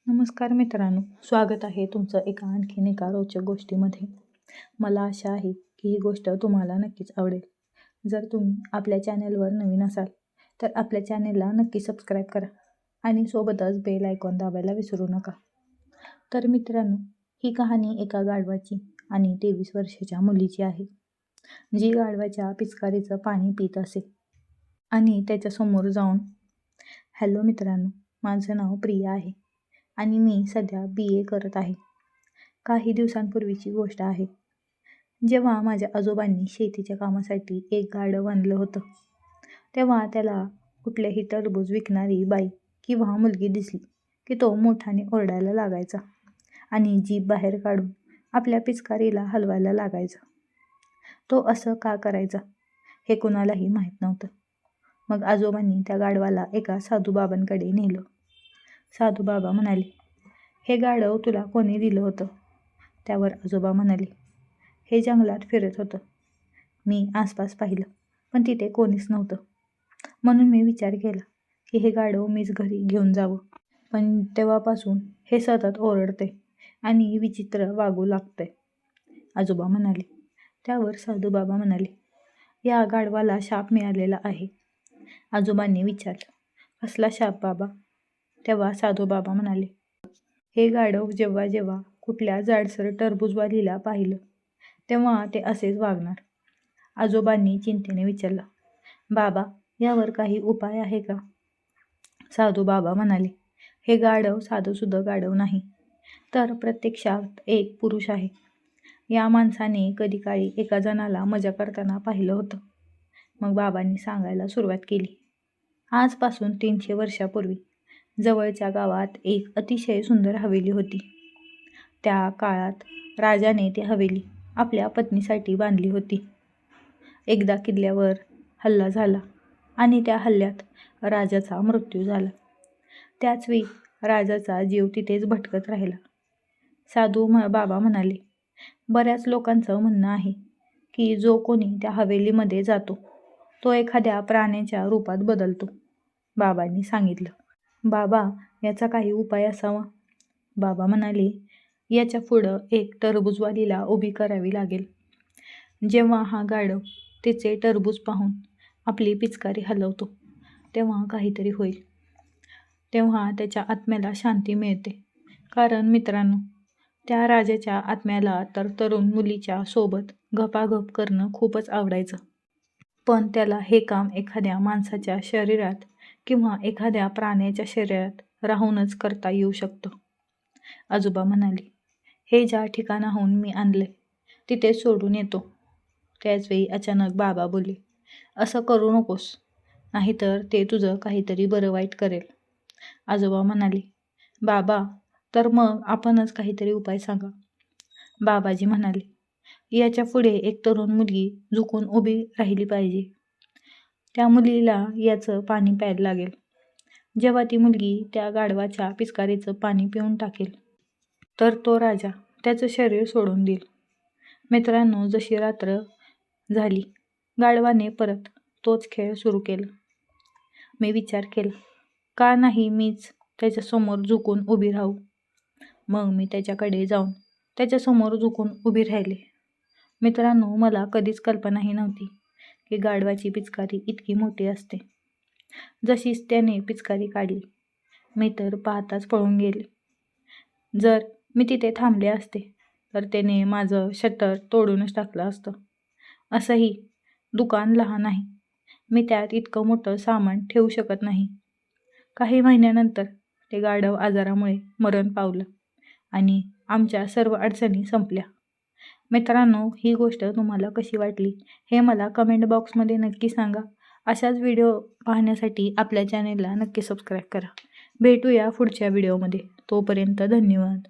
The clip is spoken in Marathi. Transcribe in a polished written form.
नमस्कार मित्रांनो, स्वागत आहे तुमचं आणखीन एका रोचक गोष्टीमध्ये. मला आशा आहे की ही गोष्ट तुम्हाला नक्कीच आवडेल. जर तुम्ही आपल्या चॅनेलवर नवीन असाल तर आपल्या चॅनेलला नक्की सबस्क्राईब करा आणि सोबतच बेल आयकॉन दाबायला विसरू नका. तर मित्रांनो, ही कहाणी एका गाढवाची आणि 23 वर्षाच्या मुलीची आहे, जी गाढवाच्या पिचकारीचं पाणी पित असे आणि त्याच्यासमोर जाऊन, हॅलो मित्रांनो, माझं नाव प्रिया आहे आणि मी सध्या BA करत आहे. काही दिवसांपूर्वीची गोष्ट आहे, जेव्हा माझ्या आजोबांनी शेतीच्या कामासाठी एक गाढव आणलं होतं. तेव्हा त्याला कुठल्याही टरबूज विकणारी बाई किंवा मुलगी दिसली की तो मोठ्याने ओरडायला लागायचा आणि जीभ बाहेर काढून आपल्या पिचकारीला हलवायला लागायचा. तो असं का करायचा हे कुणालाही माहीत नव्हतं. मग आजोबांनी त्या गाढवाला एका साधूबाबांकडे नेलं. साधूबाबा म्हणाले, हे गाढव तुला कोणी दिलं होतं? त्यावर आजोबा म्हणाले, हे जंगलात फिरत होतं. मी आसपास पाहिलं पण तिथे कोणीच नव्हतं. म्हणून मी विचार केला की हे गाढव मीच घरी घेऊन जावं. पण तेव्हापासून हे सतत ओरडते आणि विचित्र वागू लागतंय, आजोबा म्हणाले. त्यावर साधूबाबा म्हणाले, या गाढवाला शाप मिळालेला आहे. आजोबांनी विचारलं, कसला शाप बाबा? तेव्हा साधूबाबा म्हणाले, हे गाढव जेव्हा जेव्हा कुठल्या जाडसर टरबूजवालीला पाहिलं तेव्हा ते असेच वागणार. आजोबांनी चिंतेने विचारलं, बाबा यावर काही उपाय आहे का? साधूबाबा म्हणाले, हे गाढव साधंसुधं गाढव नाही, तर प्रत्यक्षात एक पुरुष आहे. या माणसाने कधी काळी एका जणाला मजा करताना पाहिलं होतं. मग बाबांनी सांगायला सुरुवात केली, आजपासून 300 वर्षापूर्वी जवळच्या गावात एक अतिशय सुंदर हवेली होती. त्या काळात राजाने ती हवेली आपल्या पत्नीसाठी बांधली होती. एकदा किल्ल्यावर हल्ला झाला आणि त्या हल्ल्यात राजाचा मृत्यू झाला. त्याचवेळी राजाचा जीव तिथेच भटकत राहिला. बाबा म्हणाले, बऱ्याच लोकांचं म्हणणं आहे की जो कोणी त्या हवेलीमध्ये जातो तो एखाद्या प्राण्याच्या रूपात बदलतो. बाबांनी सांगितलं, बाबा याचा काही उपाय असावा? बाबा म्हणाले, याच्या पुढं एक टरबूजवालीला उभी करावी लागेल. जेव्हा हा गाढव तिचे टरबूज पाहून आपली पिचकारी हलवतो तेव्हा काहीतरी होईल. तेव्हा त्याच्या आत्म्याला शांती मिळते. कारण मित्रांनो, त्या राजाच्या आत्म्याला तर तरुण मुलीच्या सोबत गपागप करणं खूपच आवडायचं. पण त्याला हे काम एखाद्या माणसाच्या शरीरात किंवा एखाद्या प्राण्याच्या शरीरात राहूनच करता येऊ शकतं. आजोबा म्हणाले, हे ज्या ठिकाणाहून मी आणले तिथे सोडून येतो. त्याचवेळी अचानक बाबा बोलले, असं करू नकोस, नाहीतर ते तुझं काहीतरी बरं वाईट करेल. आजोबा म्हणाले, बाबा तर मग आपणच काहीतरी उपाय सांगा. बाबाजी म्हणाले, याच्या पुढे एक तरुण मुलगी झुकून उभी राहिली पाहिजे. त्या मुलीला याचं पाणी प्यायला लागेल. जेव्हा ती मुलगी त्या गाढवाच्या पिचकारीचं पाणी पिऊन टाकेल तर तो राजा त्याचं शरीर सोडून देईल. मित्रांनो, जशी रात्र झाली गाढवाने परत तोच खेळ सुरू केला. मी विचार केला, का नाही मीच त्याच्यासमोर झुकून उभी राहू? मग मी त्याच्याकडे जाऊन त्याच्यासमोर झुकून उभी राहिले. मित्रांनो, मला कधीच कल्पनाही नव्हती की गाढवाची पिचकारी इतकी मोठी असते. जशीच त्याने पिचकारी काढली मी तर पाहताच पळून गेले. जर मी तिथे थांबले असते तर त्याने माझं शटर तोडूनच टाकलं असतं. असंही दुकान लहान आहे, मी त्यात इतकं मोठं सामान ठेवू शकत नाही. काही महिन्यानंतर ते गाढव आजारामुळे मरण पावलं आणि आमच्या सर्व अडचणी संपल्या. मित्रांनो, ही गोष्ट तुम्हाला कशी वाटली हे मला कमेंट बॉक्समध्ये नक्की सांगा. अशाच व्हिडिओ पाहण्यासाठी आपल्या चॅनेलला नक्की सबस्क्राईब करा. भेटूया पुढच्या व्हिडिओमध्ये. तोपर्यंत धन्यवाद.